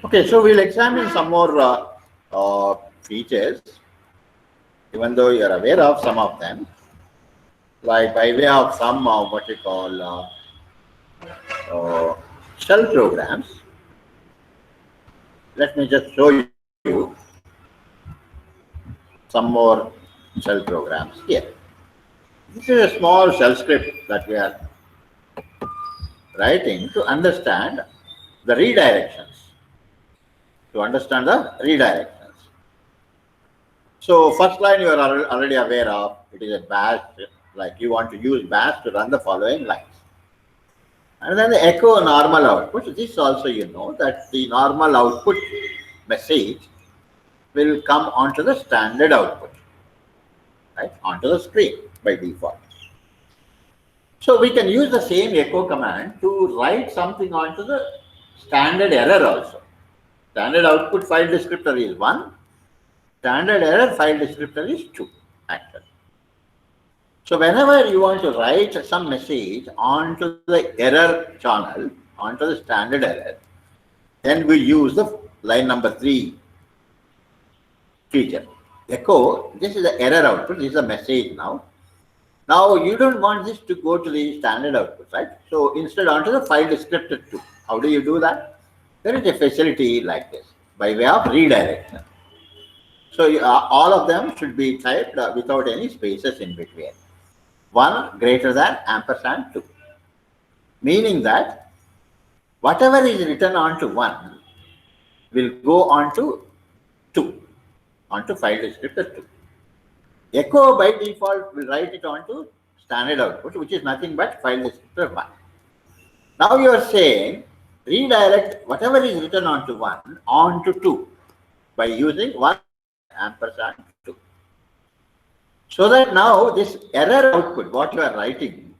Okay, so we'll examine some more features, even though you're aware of some of them, like by way of some what we call shell programs. Let me just show you some more shell programs here. This is a small shell script that we are writing to understand the redirections. To understand the redirections. So first line you are already aware of. It is a bash, like you want to use bash to run the following lines. And then the echo normal output. This also you know that the normal output message will come onto the standard output, right, onto the screen by default. So we can use the same echo command to write something onto the standard error also. Standard output file descriptor is 1. Standard error file descriptor is 2, actually. So whenever you want to write some message onto the error channel, onto the standard error, then we use the line number 3 feature. Echo, this is the error output, this is the message now. Now you don't want this to go to the standard output, right? So instead onto the file descriptor 2. How do you do that? There is a facility like this, by way of redirection. So all of them should be typed without any spaces in between. 1 greater than ampersand 2. Meaning that whatever is written onto 1 will go onto 2, onto file descriptor 2. Echo by default will write it onto standard output, which is nothing but file descriptor 1. Now you are saying redirect whatever is written onto 1 onto 2 by using 1 ampersand 2. So that now this error output, what you are writing,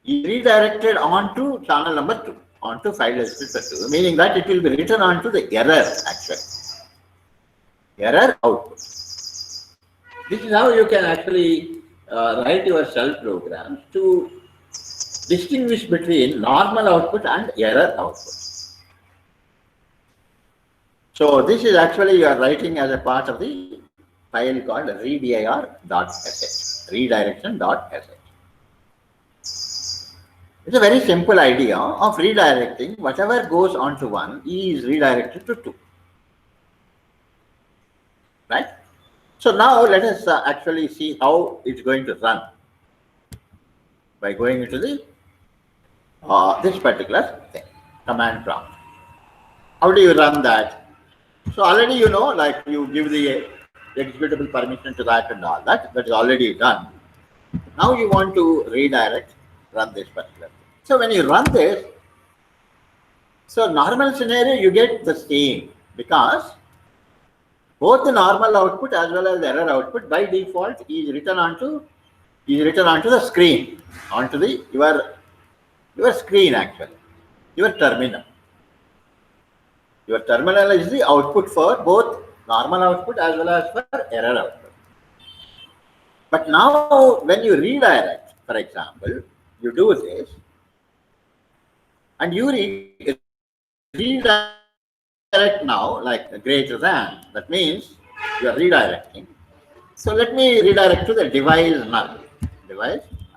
is redirected onto channel number 2, onto file descriptor 2, meaning that it will be written onto the error actually. Error output. This is how you can actually write your shell programs to distinguish between normal output and error output. So this is actually you are writing as a part of the file called redir.sh, redirection.sh. It's a very simple idea of redirecting. Whatever goes onto 1 is redirected to 2. Right? So now let us actually see how it's going to run by going into the this particular thing, command prompt. How do you run that? So already you know, like you give the executable permission to that and all that. That is already done. Now you want to redirect, run this particular thing. So when you run this, so normal scenario you get the same because both the normal output as well as the error output by default is written onto the screen, onto the your screen actually, your terminal. Your terminal is the output for both normal output as well as for error output. But now when you redirect, for example, you do this and you redirect now like greater than, that means you are redirecting. So let me redirect to the device null.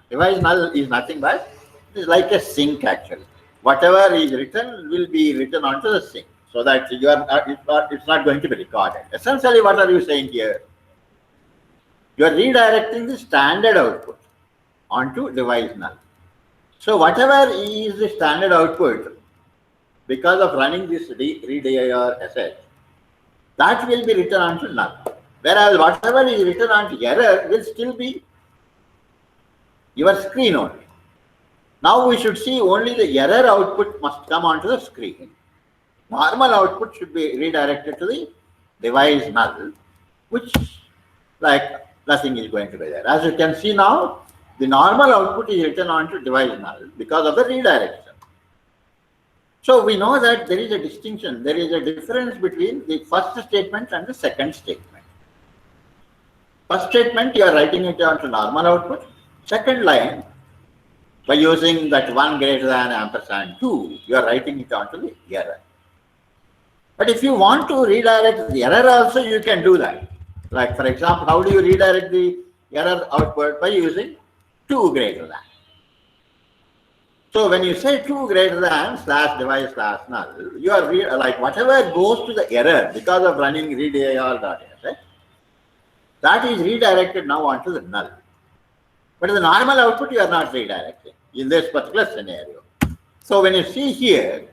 Device null is nothing but it is like a sink actually. Whatever is written will be written onto the sink, so that you are it's not going to be recorded. Essentially, what are you saying here? You are redirecting the standard output onto device null. So whatever is the standard output, because of running this redir sh, that will be written onto null. Whereas whatever is written onto error will still be your screen only. Now we should see only the error output must come onto the screen. Normal output should be redirected to the device null, which like nothing is going to be there. As you can see now, the normal output is written onto device null because of the redirection. So we know that there is a distinction, there is a difference between the first statement and the second statement. First statement, you are writing it onto normal output. Second line, by using that 1 greater than ampersand 2, you are writing it onto the error. But if you want to redirect the error also, you can do that. Like for example, how do you redirect the error output? By using 2 greater than. So when you say 2 greater than slash device slash null, you are like whatever goes to the error because of running redir.sh, that is redirected now onto the null. But in the normal output, you are not redirecting in this particular scenario. So when you see here,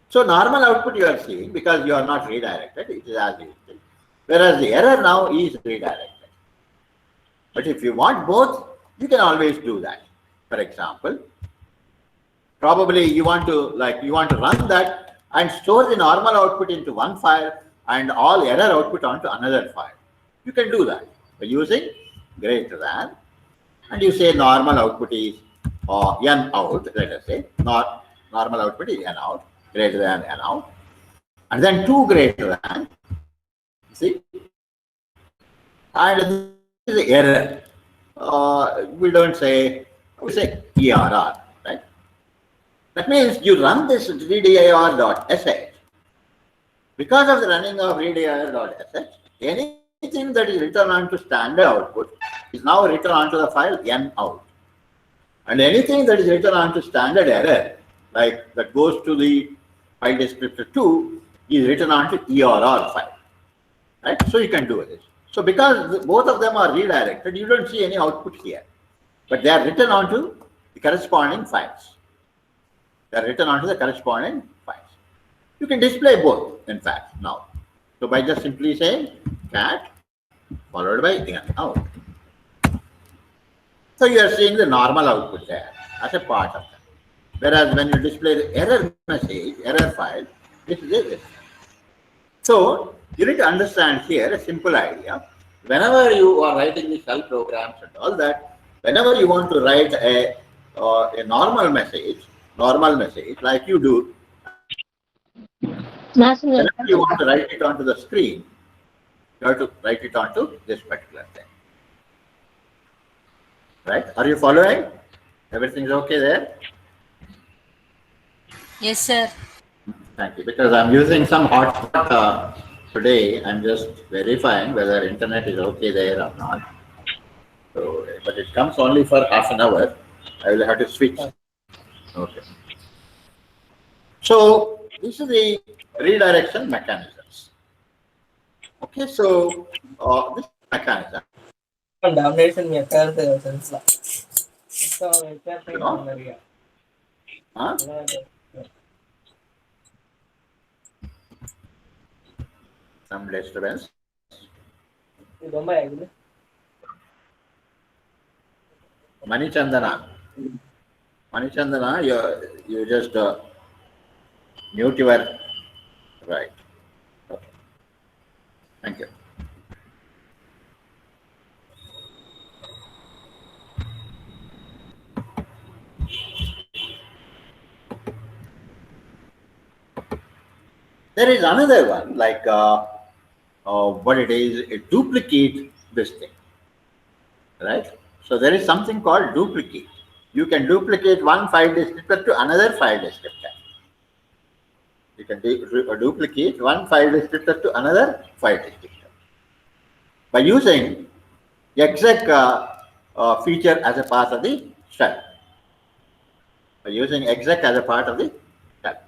so normal output you are seeing because you are not redirected, it is as usual. Whereas the error now is redirected. But if you want both, you can always do that. For example, probably you want to run that and store the normal output into one file and all error output onto another file. You can do that by using greater than, and you say normal output is n out, let us say, not normal output is n out, greater than n out, and then 2 greater than, see, and this is the error. We don't say, we say error, right? That means you run this redir.sh. Because of the running of redir.sh, anything that is written onto standard output is now written onto the file n out. And anything that is written onto standard error, like that goes to the file descriptor 2, is written onto err file. Right? So you can do this. So because both of them are redirected, you don't see any output here. But they are written onto the corresponding files. They are written onto the corresponding files. You can display both, in fact, now. So by just simply saying cat followed by n out. So you are seeing the normal output there as a part of that. Whereas when you display the error message, error file, this is it. So you need to understand here a simple idea. Whenever you are writing the shell programs and all that, whenever you want to write a normal message like you do, whenever you want to write it onto the screen, you have to write it onto this particular thing. Right? Are you following? Everything's okay there? Yes, sir. Thank you. Because I'm using some hotspot today, I'm just verifying whether internet is okay there or not. So, but it comes only for half an hour. I will have to switch. Okay. So this is the redirection mechanisms. Okay, so this mechanism. Domination sense. Huh? Some disturbance. Manichandana, you just mute your right. Okay. Thank you. There is another one, like what it is, a duplicate this thing, right? So there is something called duplicate. You can duplicate one file descriptor to another file descriptor. You can duplicate one file descriptor to another file descriptor by using exec feature as a part of the shell. By using exec as a part of the shell.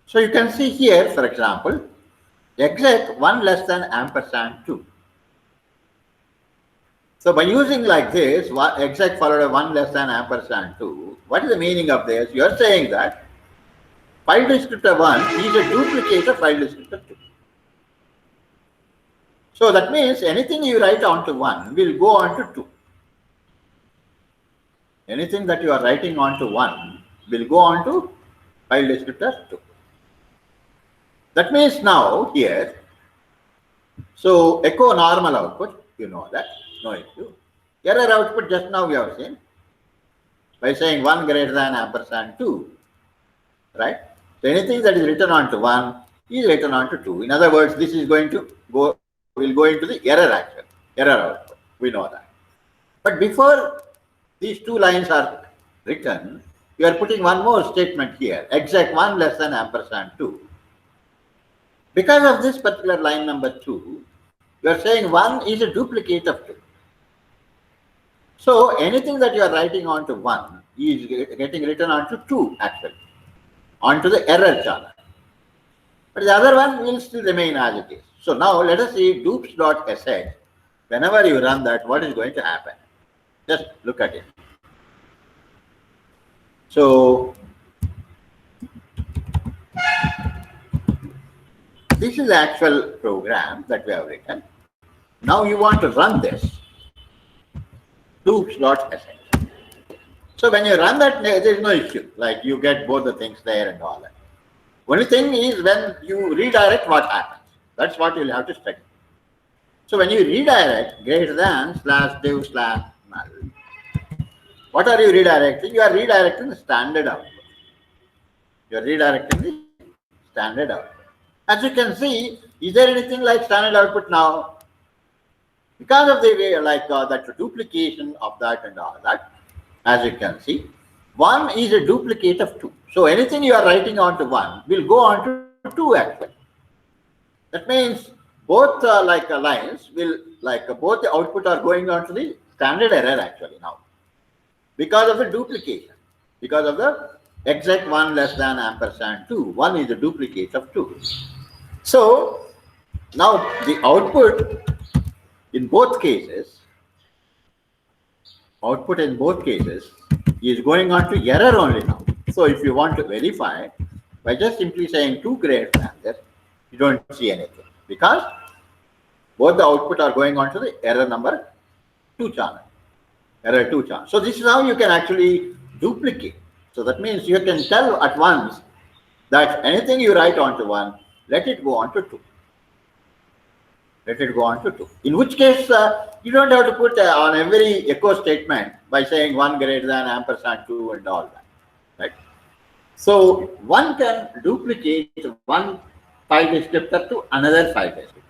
So you can see here, for example, exec 1 less than ampersand 2. So by using like this, exec followed by 1 less than ampersand 2, what is the meaning of this? You are saying that file descriptor 1 is a duplicate of file descriptor 2. So that means anything you write onto 1 will go onto 2. Anything that you are writing onto 1 will go onto file descriptor 2. That means now here, so echo normal output, you know that, no issue. Error output just now we have seen by saying 1 greater than ampersand 2, right? So anything that is written onto 1 is written onto 2. In other words, this is going to will go into the error action. error output. We know that. But before these two lines are written, you are putting one more statement here, exec 1 less than ampersand 2. Because of this particular line number 2, you are saying 1 is a duplicate of 2. So anything that you are writing onto 1 is getting written onto 2 actually, onto the error channel. But the other one will still remain as it is. So now let us see doops.sh. Whenever you run that, what is going to happen? Just look at it. So this is the actual program that we have written. Now you want to run this doops.sh. So when you run that, there is no issue. Like you get both the things there and all that. Only thing is when you redirect, what happens? That's what you'll have to study. So when you redirect greater than /div /null, what are you redirecting? You are redirecting the standard output. You are redirecting the standard output. As you can see, is there anything like standard output now? Because of the way, that duplication of that and all that, as you can see, 1 is a duplicate of 2. So anything you are writing onto 1 will go onto 2 actually. That means both lines will, both the output are going onto the standard error actually now. Because of the duplication. Because of the exec 1 less than ampersand 2. 1 is a duplicate of 2. So now the output in both cases, is going on to error only now. So if you want to verify, by just simply saying 2 greater than this, you don't see anything because both the output are going on to the error number 2 channel. Error 2 channel. So this is how you can actually duplicate. So that means you can tell at once that anything you write onto 1, let it go on to 2. Let it go on to 2. In which case, you don't have to put on every echo statement by saying 1 greater than ampersand 2 and all that. Right? So one can duplicate one file descriptor to another file descriptor.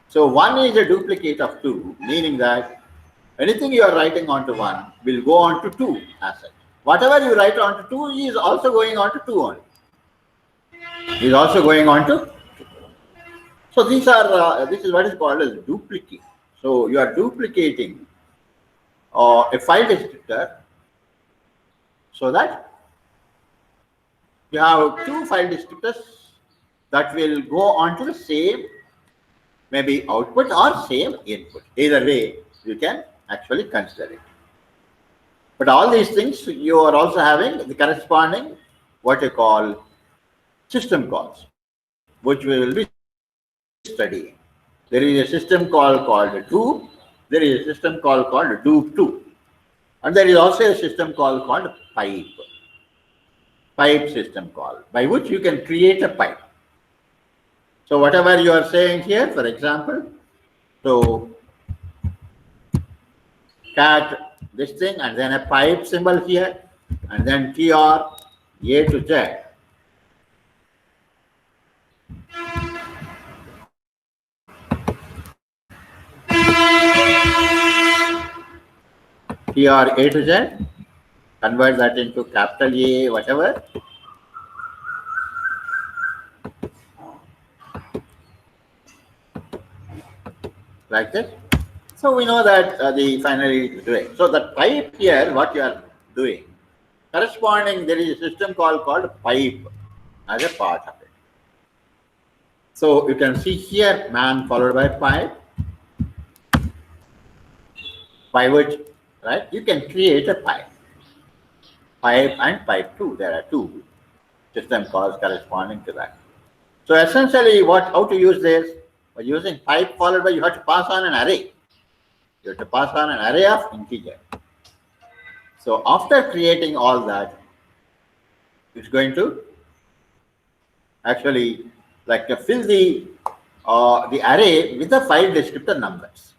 So 1 is a duplicate of 2, meaning that anything you are writing onto 1 will go on to 2 as such. Whatever you write onto 2 is also going on to 2 only. Is also going on to 2. So these are this is what is called as duplicate. So you are duplicating a file descriptor so that you have 2 file descriptors that will go on to the same maybe output or same input. Either way, you can actually consider it. But all these things, you are also having the corresponding what you call system calls, which we will be studying. There is a system call called do. There is a system call called do2. And there is also a system call called pipe. Pipe system call, by which you can create a pipe. So whatever you are saying here, for example, so cat this thing and then a pipe symbol here and then tr a to z. tr a to z, convert that into capital A, whatever. Like this. So we know that the finally doing. So the pipe here, what you are doing, corresponding, there is a system call called pipe as a part of it. So you can see here man followed by pipe, by which, right, you can create a pipe. Pipe and pipe 2, there are 2 system calls corresponding to that. So essentially how to use this? By using pipe followed by, you have to pass on an array. You have to pass on an array of integer. So after creating all that, it's going to actually fill the array with the file descriptor numbers.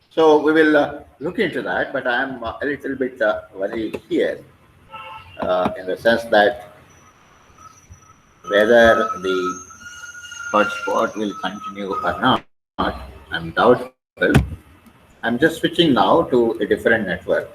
So we will look into that, but I am a little bit worried here in the sense that whether hotspot will continue or not. I'm doubtful. I'm just switching now to a different network.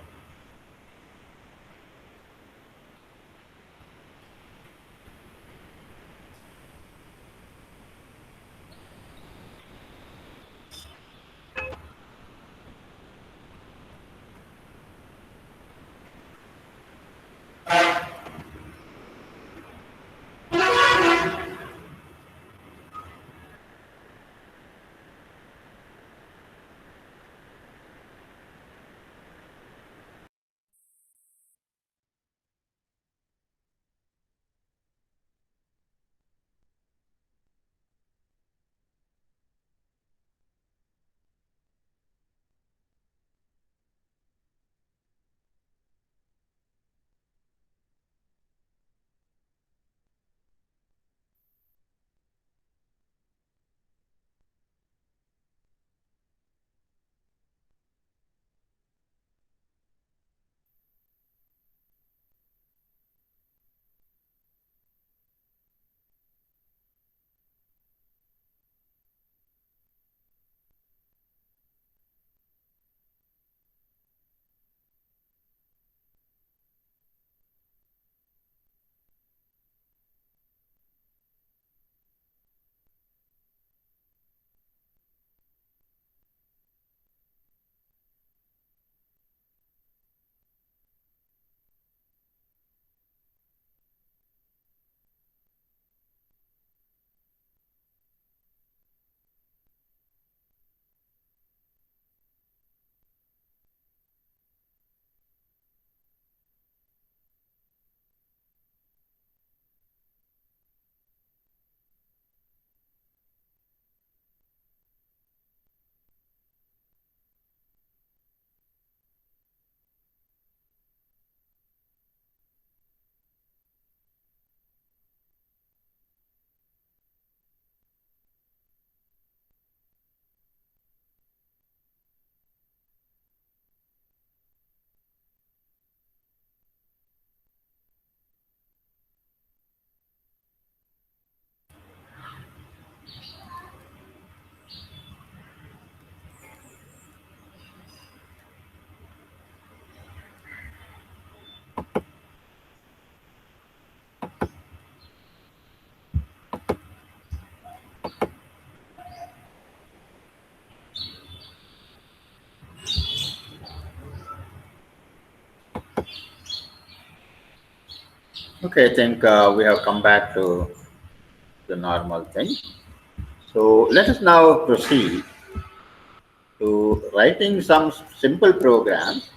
Okay, I think we have come back to the normal thing. So let us now proceed to writing some simple programs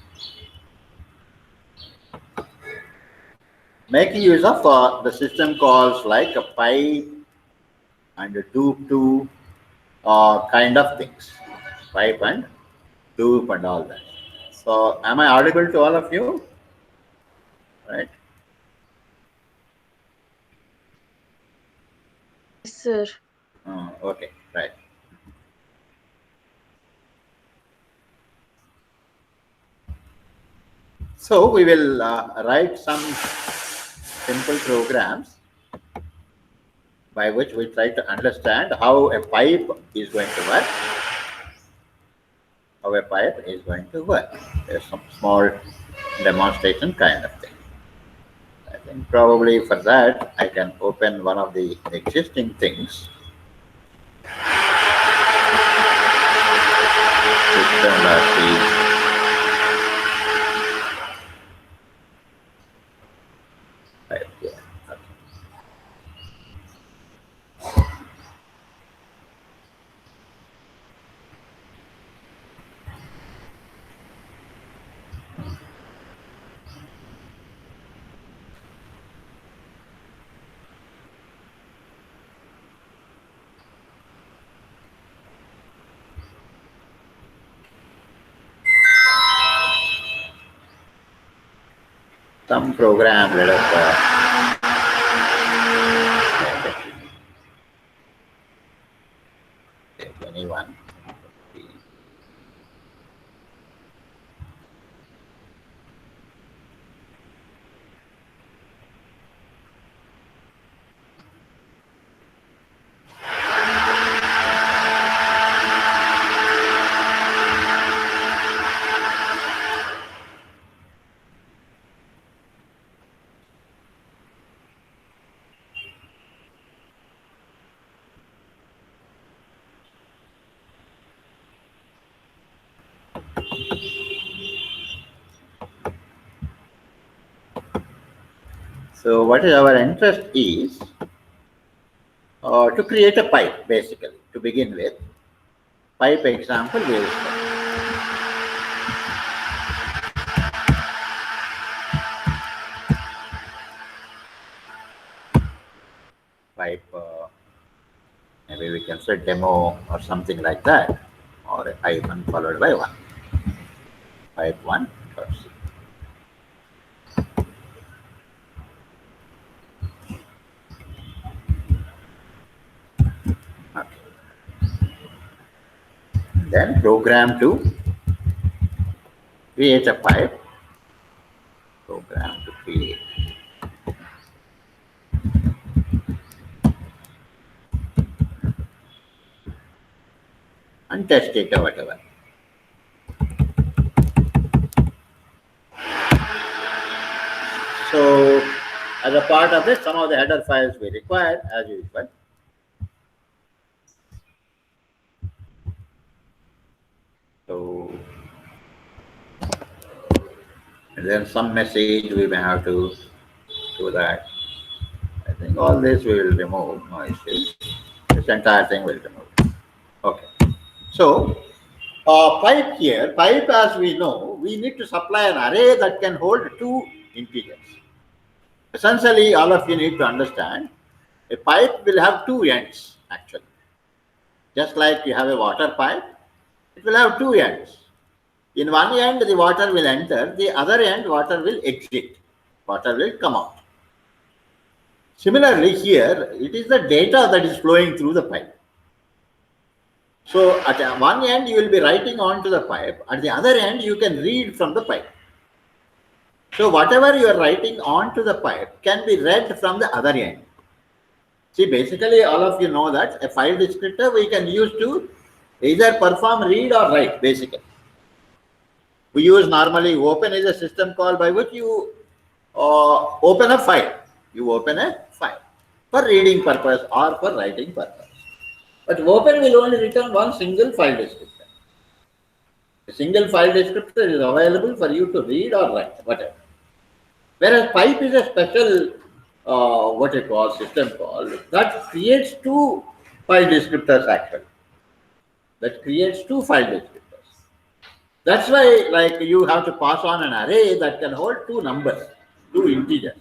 making use of the system calls like a pipe and a dupe kind of things. Pipe and dupe and all that. So am I audible to all of you? Right. Yes, sir. Okay, right. So we will write some simple programs by which we try to understand how a pipe is going to work. How a pipe is going to work. There's some small demonstration kind of thing. I think probably for that I can open one of the existing things. System.c. Right, yeah. Okay. Some program, let us take anyone. So what is our interest is to create a pipe, basically, to begin with. Pipe example we will start. Pipe, maybe we can say demo or something like that, or a hyphen followed by one. Pipe one. First. Okay. Then program to create a pipe. Program to create. And test it or whatever. So as a part of it, some of the header files we require as usual. So and then some message we may have to do that. I think all this we will remove. No issues. This entire thing will remove. Okay. So pipe here, pipe as we know, we need to supply an array that can hold two integers. Essentially, all of you need to understand a pipe will have two ends actually. Just like you have a water pipe, it will have two ends. In one end, the water will enter, the other end, water will exit. Water will come out. Similarly, here, it is the data that is flowing through the pipe. So, at one end, you will be writing onto the pipe. At the other end, you can read from the pipe. So, whatever you are writing onto the pipe can be read from the other end. See, basically, all of you know that a file descriptor we can use to either perform read or write, basically. We use normally open is a system call by which you open a file. You open a file for reading purpose or for writing purpose. But open will only return one single file descriptor. A single file descriptor is available for you to read or write, whatever. Whereas pipe is a special what you call system call that creates two file descriptors actually. That creates two file descriptors. That's why like you have to pass on an array that can hold two numbers, two integers.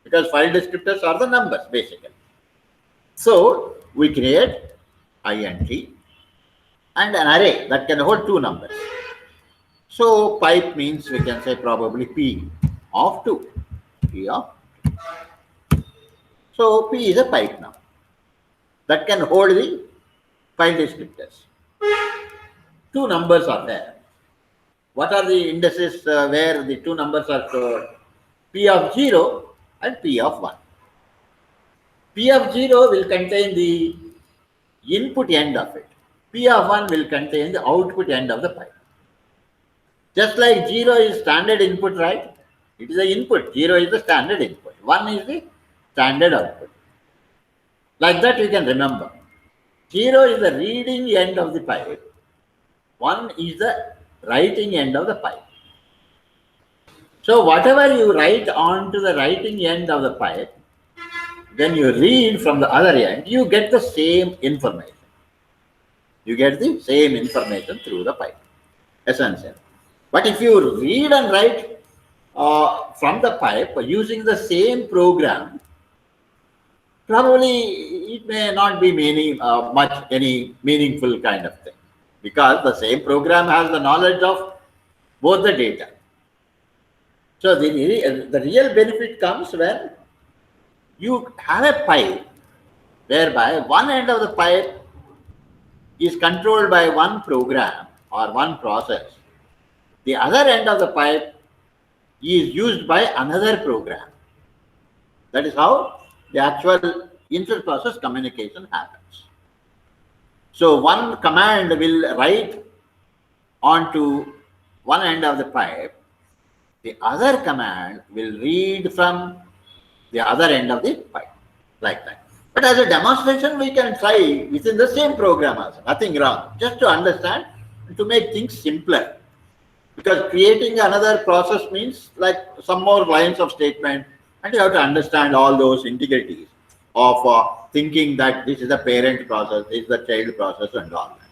Because file descriptors are the numbers basically. So we create int and an array that can hold two numbers. So pipe means we can say probably p of 2. P of 2. So p is a pipe now that can hold the file descriptors. Two numbers are there. What are the indices where the two numbers are stored? P of 0 and P of 1. P of 0 will contain the input end of it. P of 1 will contain the output end of the pipe. Just like 0 is standard input, right? It is the input. 0 is the standard input. 1 is the standard output. Like that you can remember. 0 is the reading end of the pipe. 1 is the writing end of the pipe. So whatever you write onto the writing end of the pipe, when you read from the other end, you get the same information. You get the same information through the pipe, essentially. But if you read and write from the pipe using the same program, probably it may not be much any meaningful kind of thing, because the same program has the knowledge of both the data. So the real benefit comes when you have a pipe whereby one end of the pipe is controlled by one program or one process. The other end of the pipe is used by another program. That is how the actual inter-process communication happens. So one command will write onto one end of the pipe. The other command will read from the other end of the pipe, like that. But as a demonstration, we can try within the same program also, nothing wrong, just to understand and to make things simpler. Because creating another process means like some more lines of statement, And you have to understand all those integrities of thinking that this is the parent process, this is the child process and all that.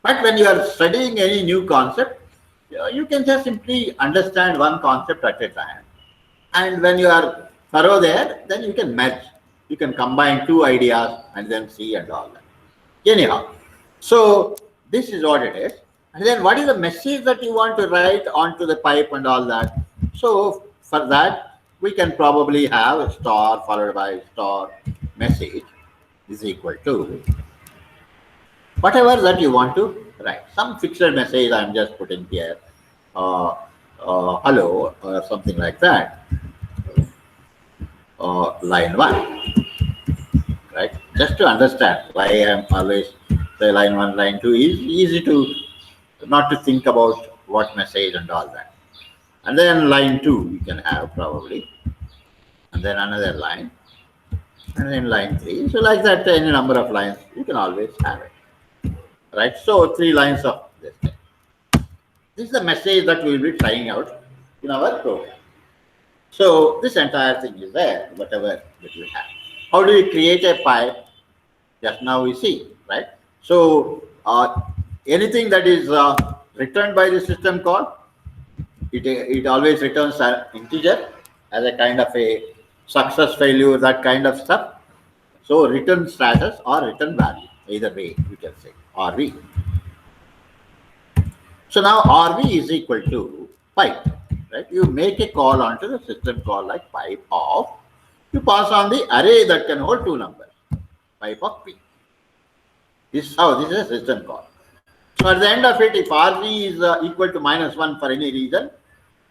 But when you are studying any new concept, you can just simply understand one concept at a time. And when you are thorough there, then you can merge. You can combine two ideas and then see and all that. Anyhow, so this is what it is. And then what is the message that you want to write onto the pipe and all that? So for that, we can probably have a star followed by star message is equal to whatever that you want to write. Some fixed message I'm just putting here, hello or something like that, line 1, right? Just to understand why I'm always say line 1, line 2 is easy to not to think about what message and all that. And then line 2 you can have probably, and then another line, and then line 3. So like that, any number of lines you can always have it, right? So 3 lines of this thing. This is the message that we will be trying out in our program. So this entire thing is there, whatever that we have. How do we create a pipe? Just now we see, right? So anything that is returned by the system call, it always returns an integer as a kind of a success failure, that kind of stuff. So return status or return value, either way you can say RV. So now RV is equal to pipe, right? You make a call onto the system call like pipe of, you pass on the array that can hold 2 numbers, pipe of P. This is how this is a system call. So at the end of it, if RV is equal to -1 for any reason,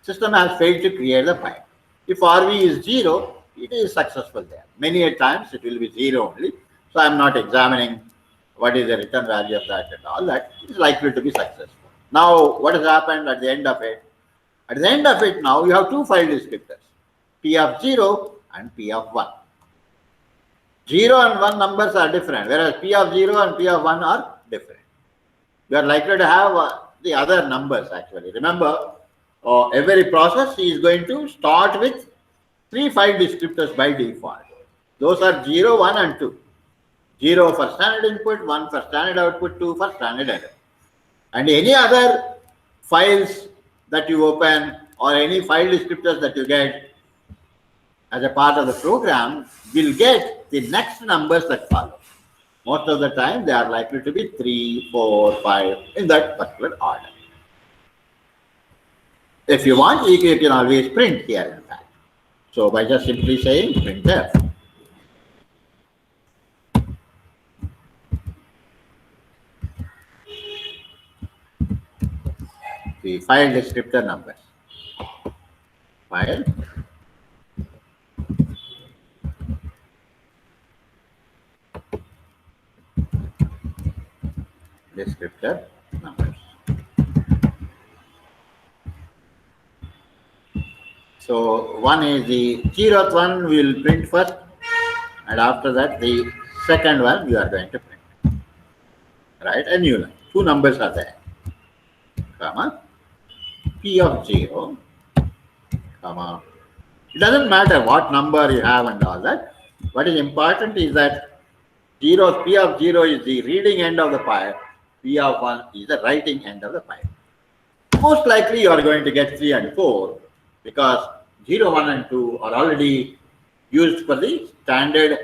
system has failed to create the pipe. If RV is 0, it is successful there. Many a times it will be 0 only. So I am not examining what is the return value of that and all that. It is likely to be successful. Now, what has happened at the end of it? At the end of it now, you have 2 file descriptors, P of 0 and P of 1. 0 and 1 numbers are different, whereas P of 0 and P of 1 are different. You are likely to have the other numbers actually. Remember, every process is going to start with 3 file descriptors by default. Those are 0, 1 and 2. 0 for standard input, 1 for standard output, 2 for standard error. And any other files that you open or any file descriptors that you get as a part of the program will get the next numbers that follow. Most of the time they are likely to be 3, 4, 5 in that particular order. If you want, you can always print here in fact. So by just simply saying printf, the file descriptor numbers. File descriptor numbers. So one is the 0th one we will print first, and after that the second one we are going to print. Right, a new line. 2 numbers are there, comma P of 0, comma. It doesn't matter what number you have and all that. What is important is that P of 0 is the reading end of the pipe, P of 1 is the writing end of the pipe. Most likely you are going to get 3 and 4 because 0, 1 and 2 are already used for the standard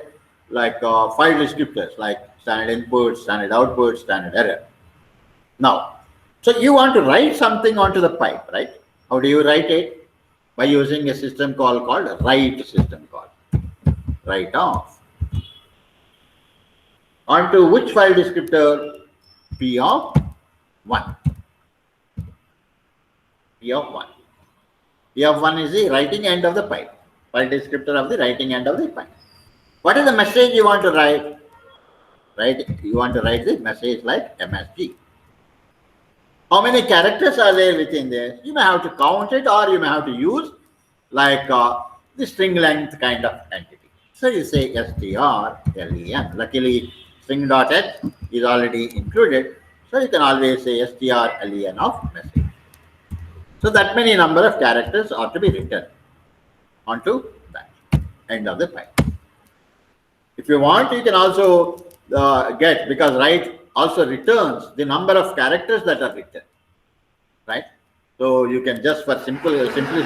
like file descriptors like standard input, standard output, standard error. Now, so you want to write something onto the pipe, right? How do you write it? By using a system call called write system call. Write off. Onto which file descriptor? P of 1. P of 1. P of 1 is the writing end of the pipe. File descriptor of the writing end of the pipe. What is the message you want to write? Right? You want to write the message like MSG. How many characters are there within there? You may have to count it or you may have to use like the string length kind of entity. So you say strlen. Luckily, string.h is already included. So you can always say strlen of message. So that many number of characters are to be written onto that. end of the pipe. If you want, you can also get, because write also returns the number of characters that are written, right? So you can just for simplicity,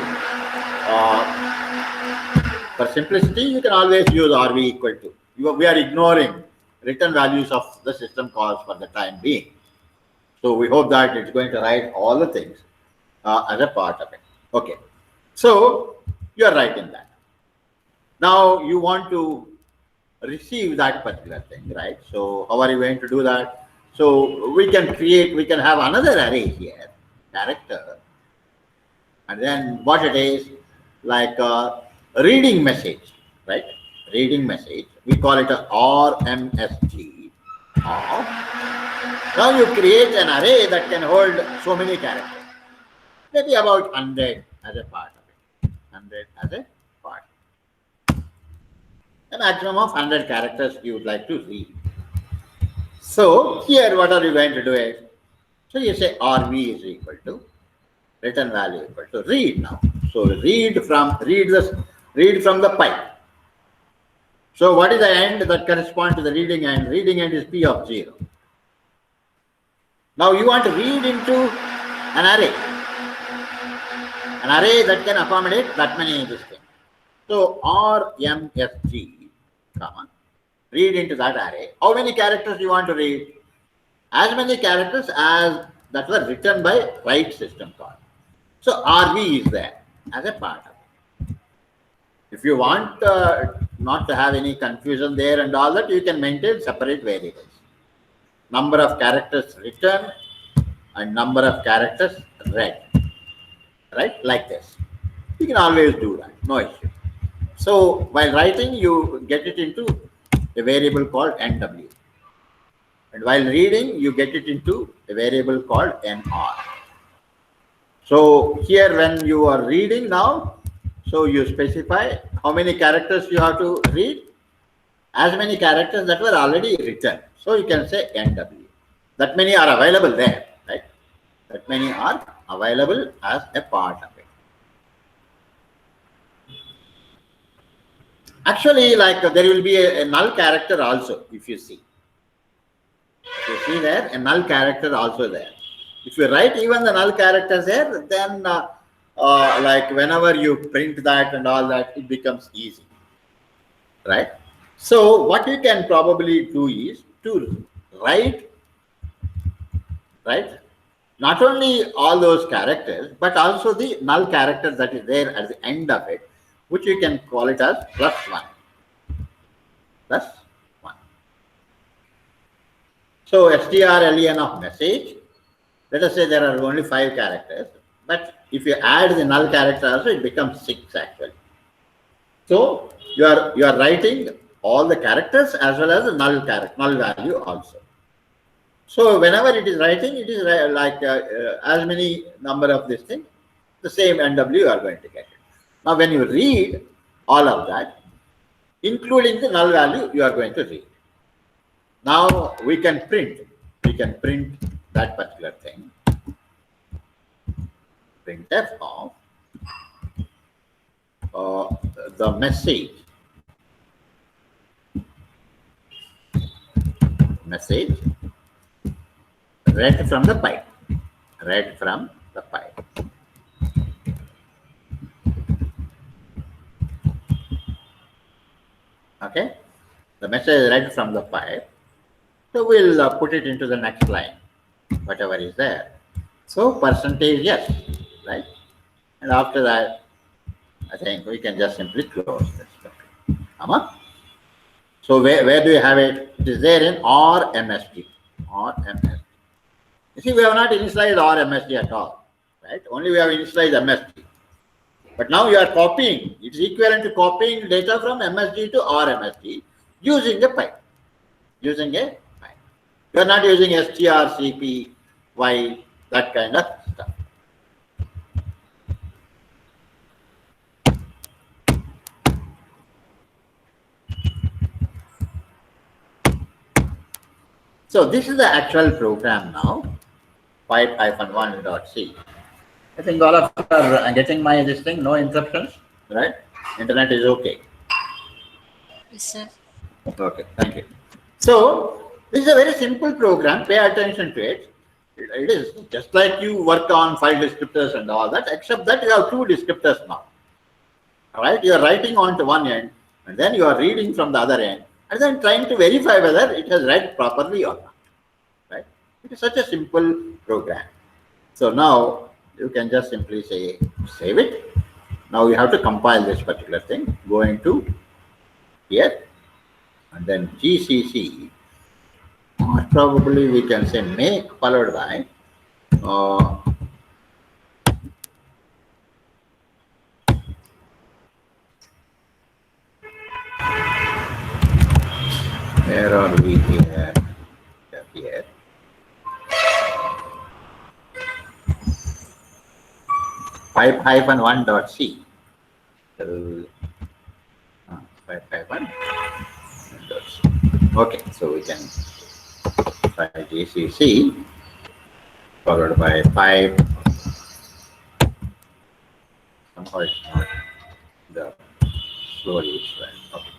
you can always use RV equal to. We are ignoring return values of the system calls for the time being. So we hope that it's going to write all the things as a part of it. Okay. So you are writing that. Now you want to receive that particular thing, right? So how are you going to do that? So we can have another array here, character, and then what it is, like a reading message, right? Reading message. We call it a RMSG. Now you create an array that can hold so many characters, maybe about 100 as a part of it. 100 as a part. A maximum of 100 characters you would like to read. So here, what are you going to do is, so you say RV is equal to return value equal to read now. So read from the pipe. So what is the end that corresponds to the reading end? Reading end is P of 0. Now you want to read into an array that can accommodate that many this thing. So RMSG, read into that array. How many characters you want to read? As many characters as that were written by write system call. So RV is there as a part of it. If you want not to have any confusion there and all that, you can maintain separate variables. Number of characters written and number of characters read. Right? Like this. You can always do that. No issue. So while writing, you get it into a variable called NW. And while reading, you get it into a variable called NR. So here when you are reading now, so you specify how many characters you have to read, as many characters that were already written. So you can say NW. That many are available there, right? That many are available as a part of it. Actually, like there will be a null character also, if you see. You see there, a null character also there. If you write even the null characters there, then like whenever you print that and all that, it becomes easy, right? So what you can probably do is to write, not only all those characters, but also the null character that is there at the end of it, which you can call it as +1. +1. So strlen of message, let us say there are only 5 characters, but if you add the null character also, it becomes 6 actually. So you are writing all the characters as well as the null value also. So whenever it is writing, it is like as many number of this thing, the same NW you are going to get it. Now when you read all of that, including the null value, you are going to read. Now we can print that particular thing. Printf of the message read from the pipe. Okay, the message read from the pipe. So we'll put it into the next line, whatever is there. So %yes, right? And after that, I think we can just simply close this. So where do you have it? It is there in RMSG. You see, we have not initialized RMSG at all, right? Only we have initialized MSG. But now you are copying. It is equivalent to copying data from MSG to RMSG using a pipe. You are not using str, cp, y, that kind of stuff. So this is the actual program now, pipe-1.c. I think all of you are getting my this thing, no interruptions, right? Internet is okay. Yes, sir. Okay, thank you. So this is a very simple program. Pay attention to it. It is just like you work on file descriptors and all that, except that you have two descriptors now. All right, you are writing onto one end, and then you are reading from the other end, and then trying to verify whether it has read properly or not. Right? It is such a simple program. So now you can just simply say save it. Now you have to compile this particular thing. Go into here, and then GCC. Probably we can say make followed by uh, where are we here? Here. Pipe hyphen one dot C. Pipe hyphen dot C. Okay, so we can try GCC followed by pipe. Somehow it's not the slowly it's right. Okay.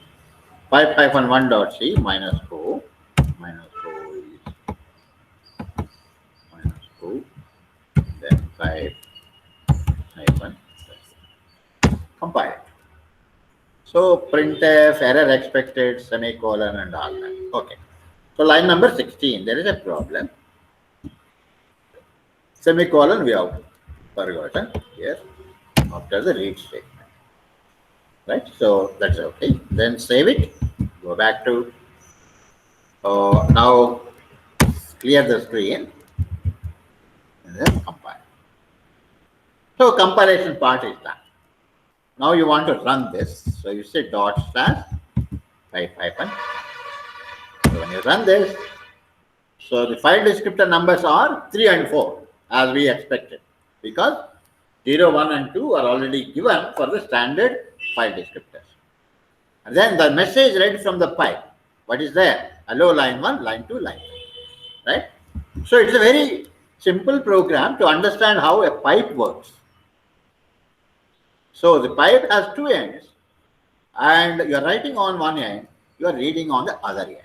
Pipe hyphen one dot C minus O is minus O. Then pipe hyphen compile it. So printf error expected semicolon and all that. Okay. So line number 16, there is a problem. Semicolon we have forgotten here after the read statement. Right? So that's okay. Then save it. Go back to now clear the screen and then compile. So compilation part is done. Now you want to run this. So you say dot slash pipe hyphen. So when you run this, so the file descriptor numbers are 3 and 4 as we expected because 0, 1 and 2 are already given for the standard file descriptors. And then the message read from the pipe. What is there? Hello line 1, line 2, line 3. Right? So it's a very simple program to understand how a pipe works. So the pipe has two ends and you are writing on one end, you are reading on the other end.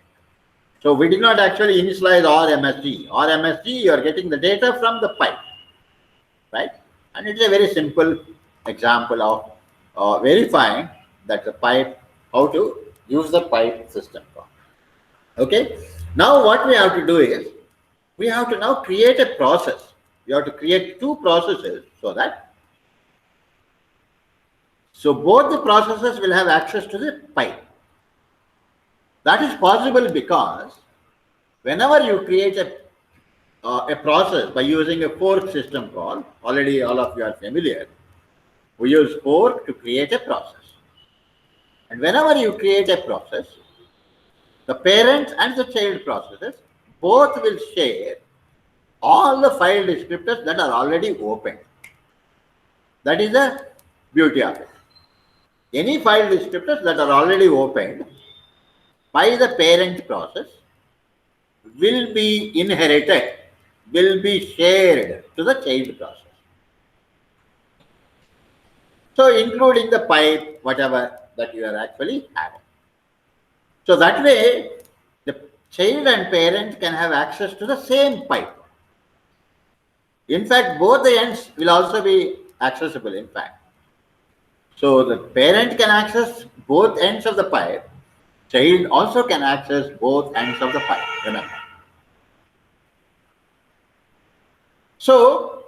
So we did not actually initialize RMSG. RMSG, you are getting the data from the pipe, right? And it's a very simple example of verifying that the pipe, how to use the pipe system call. Okay. Now what we have to do is, we have to now create a process. We have to create two processes so both the processes will have access to the pipe. That is possible because whenever you create a process by using a fork system call, already all of you are familiar, we use fork to create a process. And whenever you create a process, the parent and the child processes both will share all the file descriptors that are already opened. That is the beauty of it. Any file descriptors that are already opened by the parent process will be inherited, will be shared to the child process. So including the pipe, whatever that you are actually having. So that way, the child and parent can have access to the same pipe. In fact, both the ends will also be accessible, in fact. So the parent can access both ends of the pipe. Child also can access both ends of the pipe, remember. So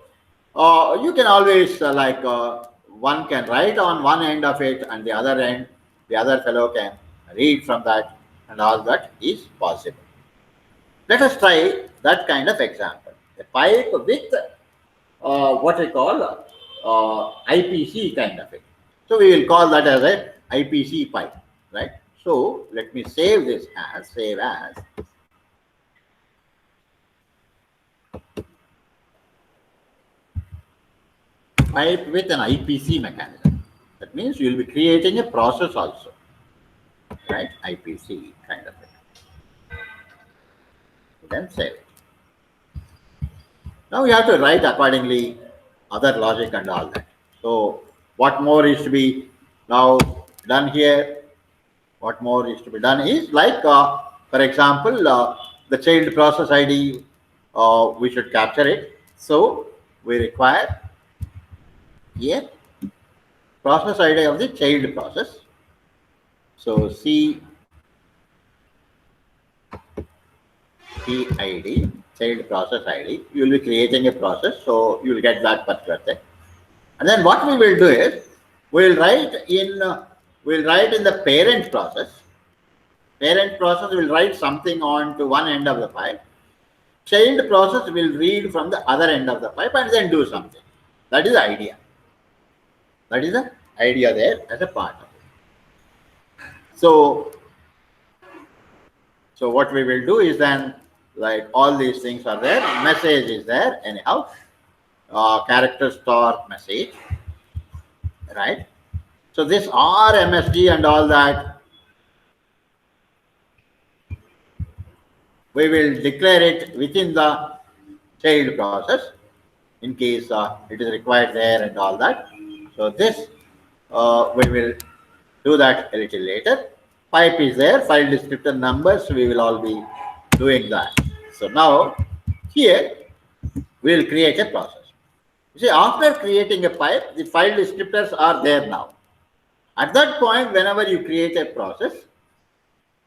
you can always one can write on one end of it and the other end, the other fellow can read from that, and all that is possible. Let us try that kind of example. A pipe with what I call IPC kind of it. So we will call that as a IPC pipe, right? So let me save this as pipe with an IPC mechanism. That means you will be creating a process also, right? IPC kind of it. Then save it. Now you have to write accordingly other logic and all that. So what more is to be now done here? what more is to be done is like, for example, the child process ID, we should capture it. So we require here process ID of the child process. So CPID, child process ID. You will be creating a process, so you will get that particular thing. And then what we will do is we'll write in the parent process. Parent process will write something on to one end of the pipe. Child process will read from the other end of the pipe and then do something. That is the idea. That is the idea there as a part of it. So what we will do is then, like, all these things are there. Message is there anyhow. Character star message, right? So this RMSG and all that, we will declare it within the child process in case it is required there and all that. So this we will do that a little later. Pipe is there, file descriptor numbers, we will all be doing that. So now here we will create a process. You see, after creating a pipe, the file descriptors are there now. At that point, whenever you create a process,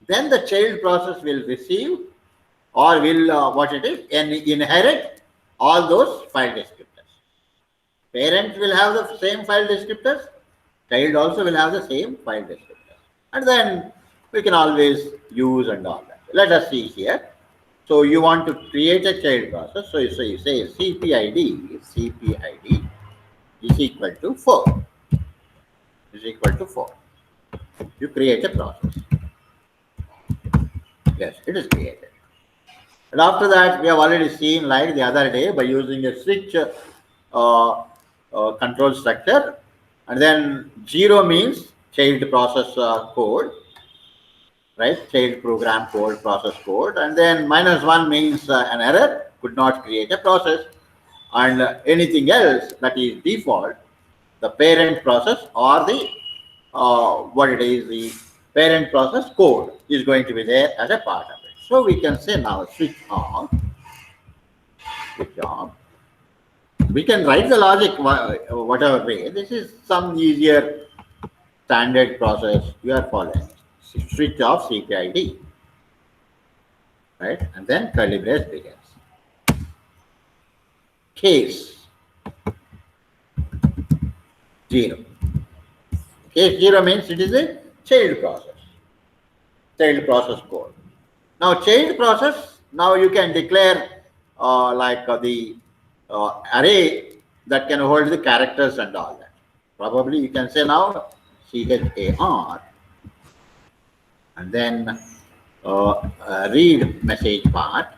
then the child process will receive or will inherit all those file descriptors. Parent will have the same file descriptors, child also will have the same file descriptors, and then we can always use and all that. Let us see here. So you want to create a child process, so you say CPID is equal to 4. Is equal to 4. You create a process. Yes, it is created. And after that, we have already seen, like the other day, by using a switch control structure, and then 0 means child process code, right? Child program code, process code, and then -1 means an error, could not create a process, and anything else that is default, the parent process or the the parent process code is going to be there as a part of it. So we can say now switch on. We can write the logic whatever way. This is some easier standard process you are following. Switch off CPID, right? And then curly brace begins. Case 0. Case 0 means it is a child process code. Now child process, now you can declare the array that can hold the characters and all that. Probably you can say now CHAR and then read message part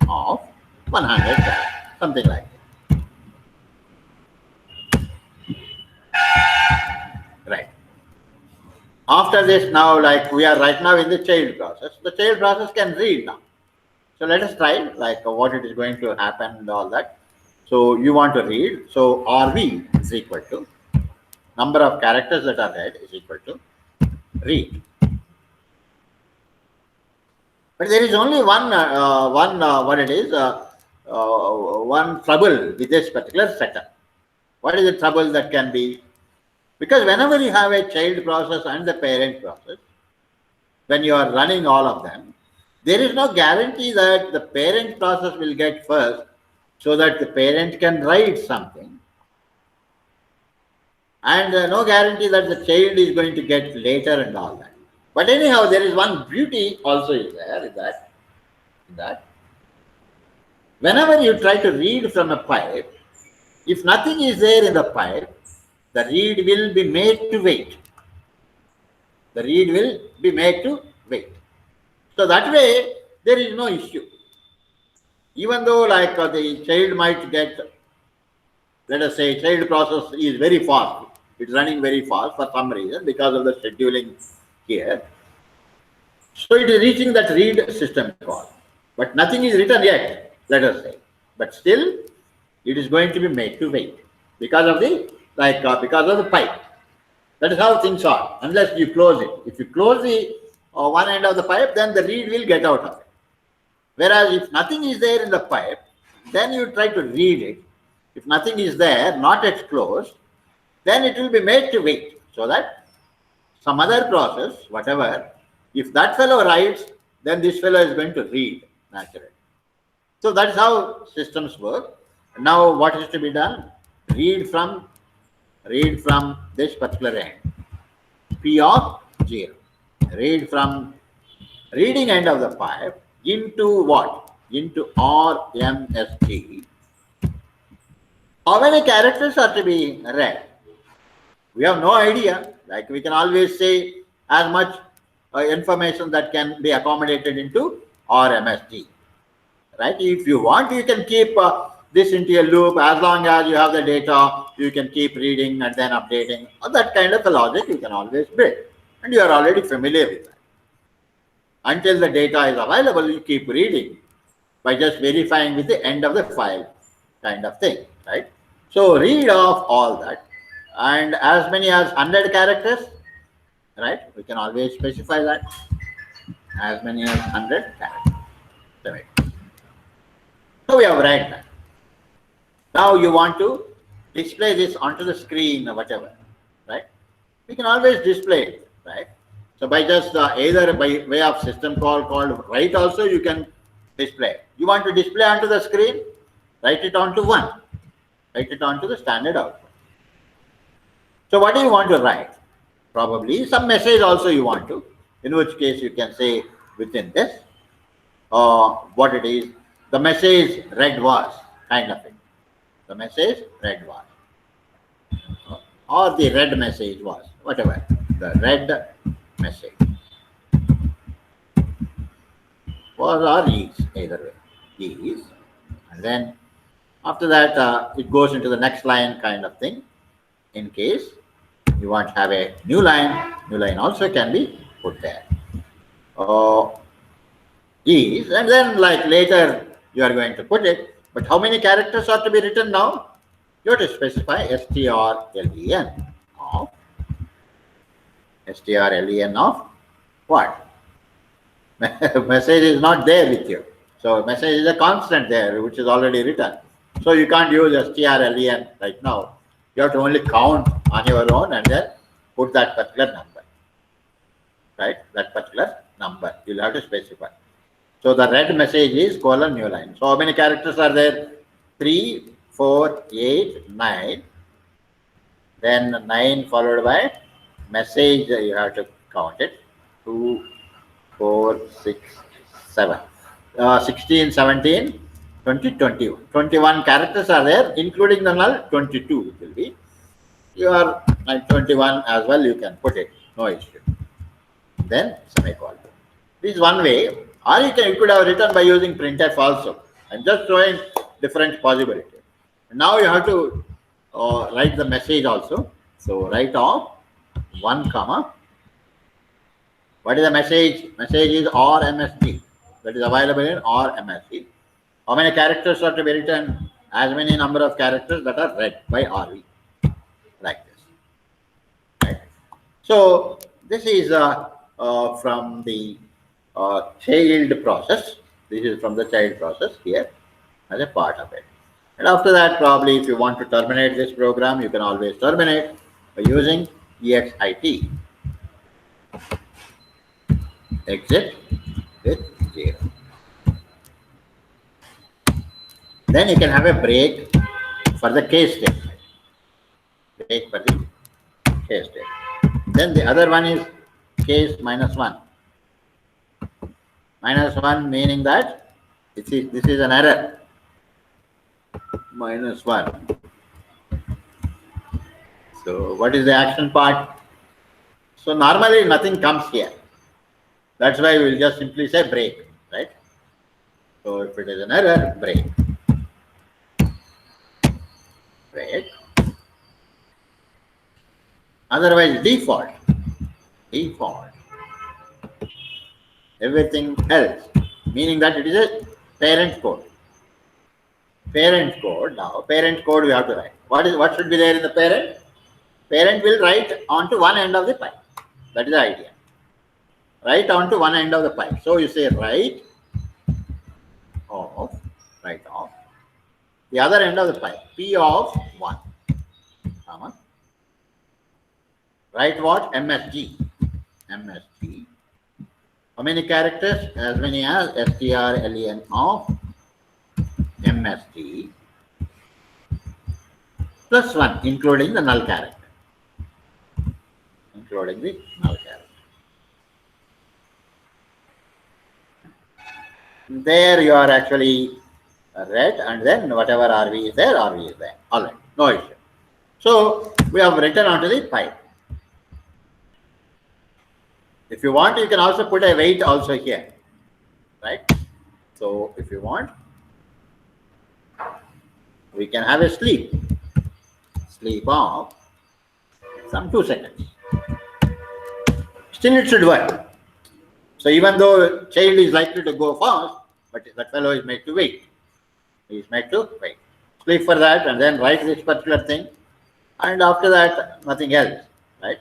of 100 characters, something like that. Right. After this, now, like we are right now in the child process, the child process can read now. So let us try like what it is going to happen and all that. So you want to read. So RV is equal to number of characters that are read is equal to read. But there is only one trouble with this particular setup. What is the trouble that can be? Because whenever you have a child process and the parent process, when you are running all of them, there is no guarantee that the parent process will get first so that the parent can write something. And no guarantee that the child is going to get later and all that. But anyhow, there is one beauty also is there in that. Whenever you try to read from a pipe, if nothing is there in the pipe, the read will be made to wait. The read will be made to wait. So that way, there is no issue. Even though like the child might get, let us say, child process is very fast. It's running very fast for some reason because of the scheduling here. So it is reaching that read system call. But nothing is written yet, let us say. But still, it is going to be made to wait because of the pipe. That is how things are, unless you close it. If you close the one end of the pipe, then the read will get out of it. Whereas if nothing is there in the pipe, then you try to read it. If nothing is there, not yet closed, then it will be made to wait, so that some other process, whatever, if that fellow writes, then this fellow is going to read naturally. So that's how systems work. Now what is to be done? Read from this particular end, P of 0. Read from reading end of the pipe into what? Into RMSG. How many characters are to be read? We have no idea. Like we can always say as much information that can be accommodated into RMSG. Right? If you want, you can keep this into a loop. As long as you have the data, you can keep reading and then updating. That kind of a logic you can always build. And you are already familiar with that. Until the data is available, you keep reading by just verifying with the end of the file kind of thing. Right? So read off all that. And as many as 100 characters, right? We can always specify that. As many as 100 characters. Right. So we have read that. Now you want to display this onto the screen or whatever, right? We can always display it, right? So by just either by way of system call called write also you can display. You want to display onto the screen, write it onto 1. Write it onto the standard output. So what do you want to write? Probably some message also you want to, in which case you can say within this what it is. The message read was kind of thing. The message read was. Or the read message was. Whatever. The read message. Was or is. Either way. Is. And then after that it goes into the next line kind of thing. In case you want to have a new line also can be put there. Is. And then like later you are going to put it, but how many characters are to be written now? You have to specify strlen of what? Message is not there with you. So message is a constant there, which is already written. So you can't use strlen right now. You have to only count on your own and then put that particular number. Right? That particular number. You'll have to specify. So the read message is : new line. So how many characters are there? 3, 4, 8, 9. Then 9 followed by message. You have to count it. 2, 4, 6, 7. 16, 17, 20, 21. 21 characters are there, including the null. 22 will be. You are like 21 as well. You can put it. No issue. Then semicolon. This is one way. Or you could have written by using printf also. I'm just showing different possibilities. Now you have to write the message also. So write off 1 comma. What is the message? Message is RMSG. That is available in RMSG. How many characters are to be written? As many number of characters that are read by RV. Like this. Right. So this is from the child process. This is from the child process here as a part of it. And after that, probably if you want to terminate this program, you can always terminate by using exit. Exit with 0. Then you can have a break for the case statement. Break for the case statement. Then the other one is case -1. -1 meaning that this is an error. -1. So what is the action part? So normally nothing comes here. That's why we'll just simply say break, right? So if it is an error, break. Break. Otherwise default. Everything else, meaning that it is a parent code. Now parent code we have to write. What should be there in the parent? Parent will write onto one end of the pipe. That is the idea. write onto one end of the pipe. So you say write off, the other end of the pipe, P of 1, comma, write what? MSG. MSG. How many characters? As many as strlen of MSG plus 1, including the null character. Including the null character. There you are actually read, and then whatever RV is there, RV is there. All right, no issue. So we have written onto the pipe. If you want, you can also put a weight also here, right? So if you want, we can have a sleep of some 2 seconds. Still it should work. So even though child is likely to go fast, but that fellow is made to wait. He is made to wait. Sleep for that and then write this particular thing, and after that nothing else, right?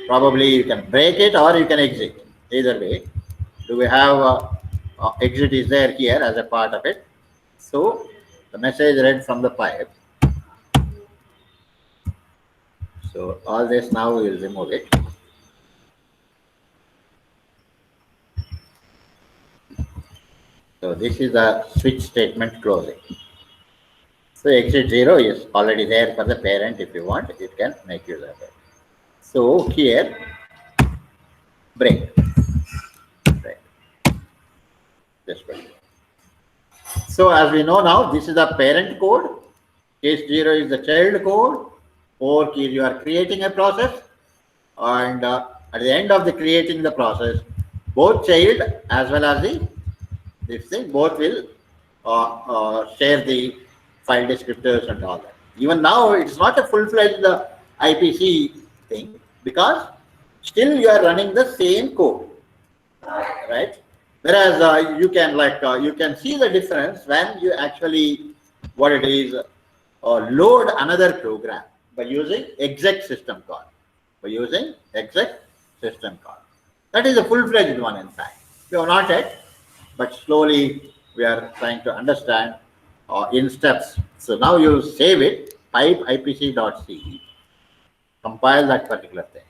Probably you can break it or you can exit. Either way, do we have exit is there here as a part of it. So the message read from the pipe. So all this now we will remove it. So this is the switch statement closing. So exit 0 is already there for the parent. If you want, it can make use of it. So here, break. This way. So as we know now, this is the parent code. Case 0 is the child code. Fork is you are creating a process, and at the end of the creating the process, both child as well as this thing both will share the file descriptors and all that. Even now, it's not a full-fledged IPC thing, because still you are running the same code, right? Whereas you can see the difference when you actually what it is load another program by using exec system call. That is a full-fledged one, in fact. We are not yet, but slowly we are trying to understand in steps. So now you save it, pipe ipc.c, compile that particular thing.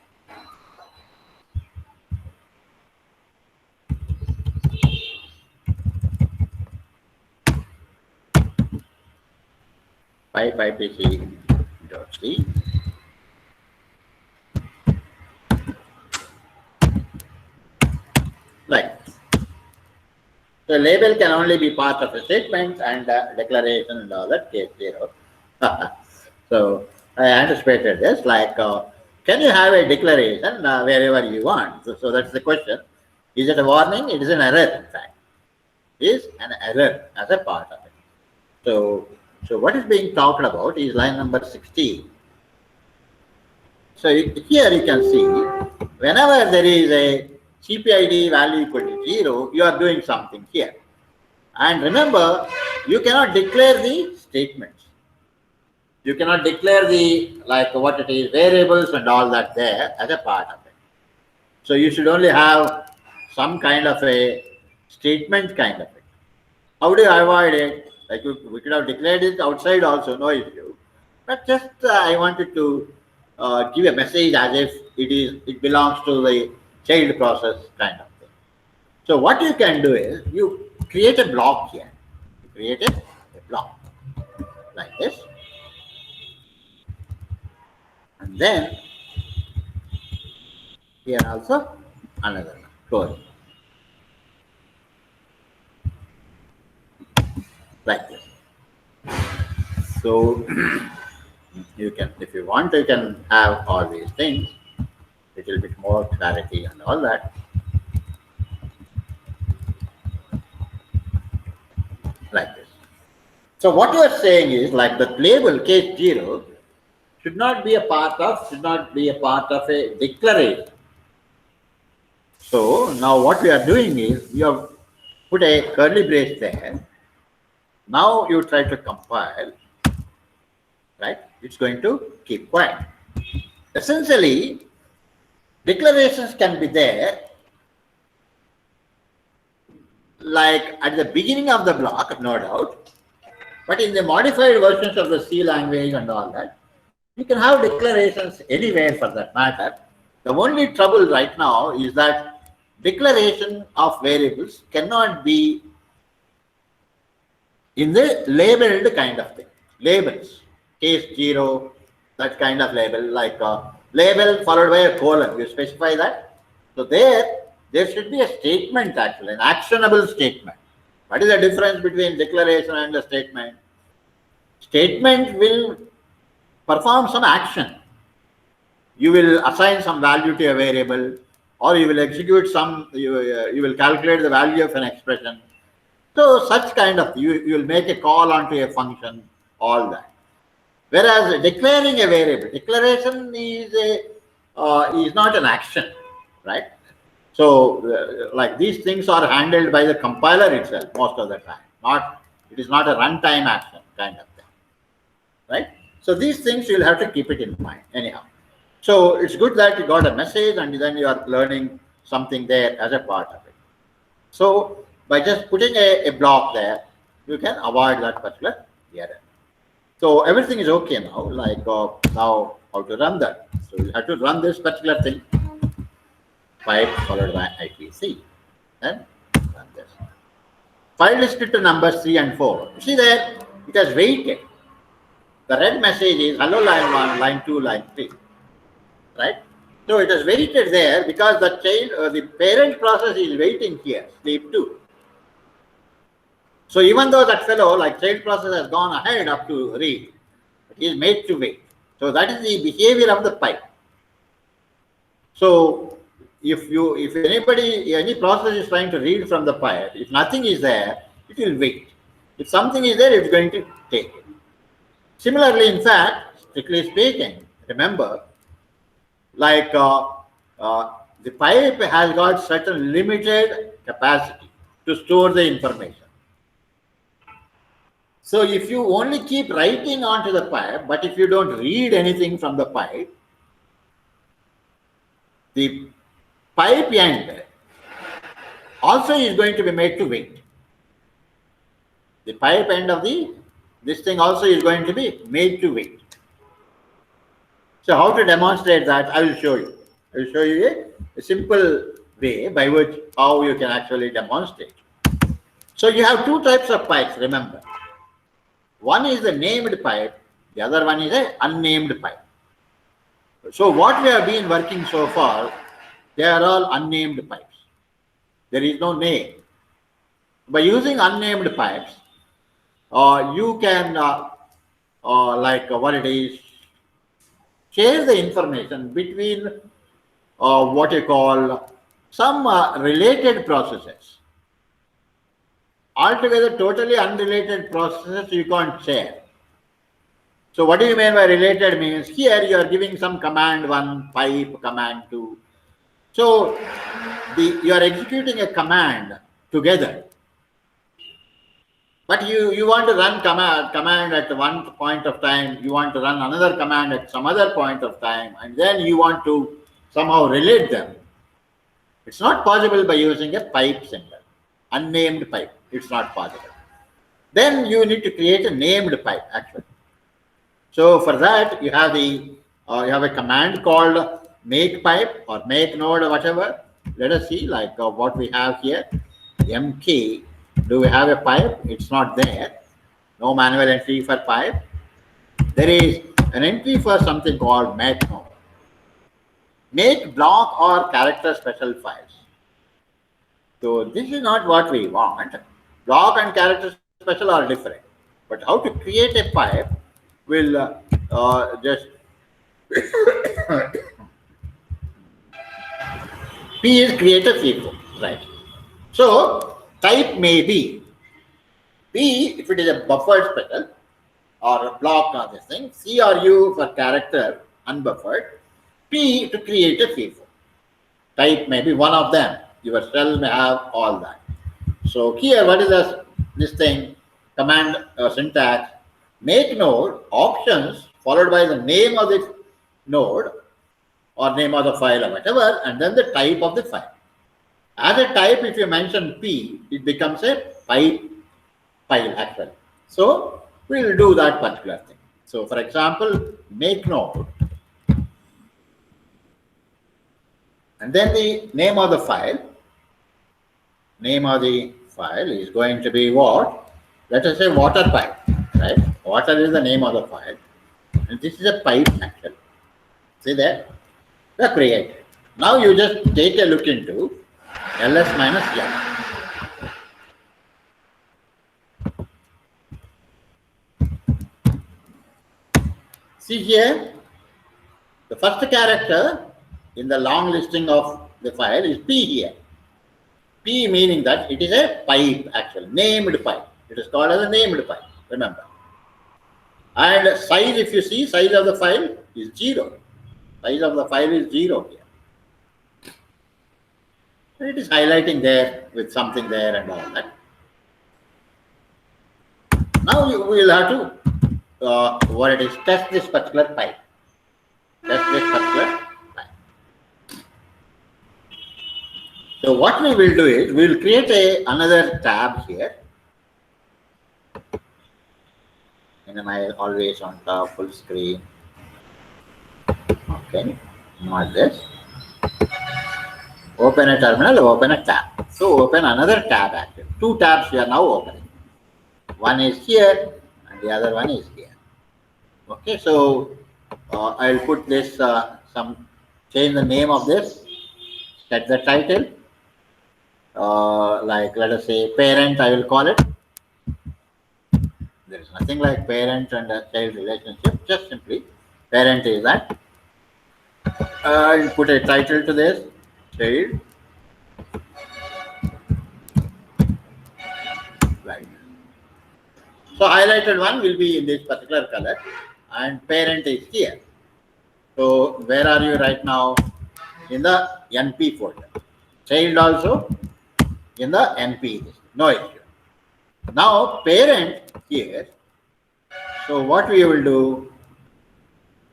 Pipe ipc.c. Like this. So label can only be part of a statement, and declaration and all that, case 0. So I anticipated this, like can you have a declaration wherever you want? So that's the question. Is it a warning? It is an error, in fact. It is an error as a part of it. So what is being talked about is line number 16. So here you can see, whenever there is a CPID value equal to 0, you are doing something here. And remember, you cannot declare the statements. You cannot declare the, like what it is, variables and all that there as a part of it. So you should only have some kind of a statement kind of it. How do you avoid it? Like we could have declared it outside also, no issue. But just I wanted to give a message as if it belongs to the child process kind of thing. So what you can do is you create a block here. You create a block like this, and then here also another close like this. So you can, if you want, you can have all these things, little bit more clarity and all that. Like this. So what you are saying is, like the label case 0 should not be a part of a declaration. So now what we are doing is you have put a curly brace there. Now you try to compile, right? It's going to keep quiet. Essentially, declarations can be there like at the beginning of the block, no doubt, but in the modified versions of the C language and all that, you can have declarations anywhere for that matter. The only trouble right now is that declaration of variables cannot be in the labeled kind of thing. Labels, case 0, that kind of label, like label followed by a colon, you specify that. So there should be a statement actually, an actionable statement. What is the difference between declaration and a statement? Statement will perform some action. You will assign some value to a variable, or you will execute some, you will calculate the value of an expression. So such kind of, you will make a call onto a function, all that. Whereas declaring a variable, declaration is not an action, right? So like these things are handled by the compiler itself most of the time. It is not a runtime action kind of thing, right? So these things you'll have to keep it in mind anyhow. So it's good that you got a message and then you are learning something there as a part of it. So by just putting a block there, you can avoid that particular error. So everything is okay now, like now how to run that. So you have to run this particular thing, pipe followed by IPC, and run this. File descriptor numbers 3 and 4. You see there, it has waited. The red message is hello line 1, line 2, line 3, right? So it has waited there because the child, the parent process is waiting here, sleep 2. So even though that fellow, like child process, has gone ahead up to read, he is made to wait. So that is the behavior of the pipe. So if any process is trying to read from the pipe, if nothing is there, it will wait. If something is there, it's going to take it. Similarly, in fact, strictly speaking, remember, like the pipe has got certain limited capacity to store the information. So if you only keep writing onto the pipe, but if you don't read anything from the pipe end also is going to be made to wait. The pipe end of this thing also is going to be made to wait. So how to demonstrate that? I will show you. I will show you a simple way by which how you can actually demonstrate. So you have two types of pipes, remember. One is the named pipe, the other one is an unnamed pipe. So what we have been working so far, they are all unnamed pipes. There is no name. By using unnamed pipes, you can, like what it is, share the information between what you call some related processes. Altogether, totally unrelated processes you can't share. So what do you mean by related means here you are giving some command 1, pipe, command 2. So you are executing a command together. But you want to run command at one point of time, you want to run another command at some other point of time, and then you want to somehow relate them. It's not possible by using a pipe symbol, unnamed pipe. It's not possible. Then you need to create a named pipe actually. So for that you have you have a command called make pipe or make node or whatever. Let us see like what we have here. MK. Do we have a pipe? It's not there. No manual entry for pipe. There is an entry for something called make node. Make block or character special files. So this is not what we want. Block and character special are different. But how to create a pipe will just P is create a sequence, right? So type may be P if it is a buffered special or a block or this thing, C or U for character unbuffered, P to create a sequence. Type may be one of them. Your shell may have all that. So here, what is this thing? Command syntax. Make node options followed by the name of the node or name of the file or whatever, and then the type of the file. As a type, if you mention P, it becomes a pipe file actually. So we will do that particular thing. So for example, make note, and then the name of the file. Name of the file is going to be what? Let us say water pipe, right? Water is the name of the file, and this is a pipe actually. See there? The created. Now you just take a look into ls minus l. See here, the first character in the long listing of the file is P here. P meaning that it is a pipe actually, named pipe. It is called as a named pipe, remember. And size, if you see, size of the file is 0. Size of the file is 0 here. And it is highlighting there with something there and all that. Now you will have to, what it is, test this particular pipe. Test this particular pipe. So what we will do is, we will create another tab here. And I always on top full screen. Okay, not this. Open a terminal, open a tab. So open another tab actually. 2 tabs we are now opening. One is here and the other one is here. Okay, so I'll put this change the name of this, set the title, like let us say parent, I will call it. There is nothing like parent and a child relationship, just simply parent is that. I'll put a title to this, child. Right. So highlighted one will be in this particular color and parent is here. So where are you right now? In the NP folder. Child also in the NP, no issue. Now parent here, so what we will do,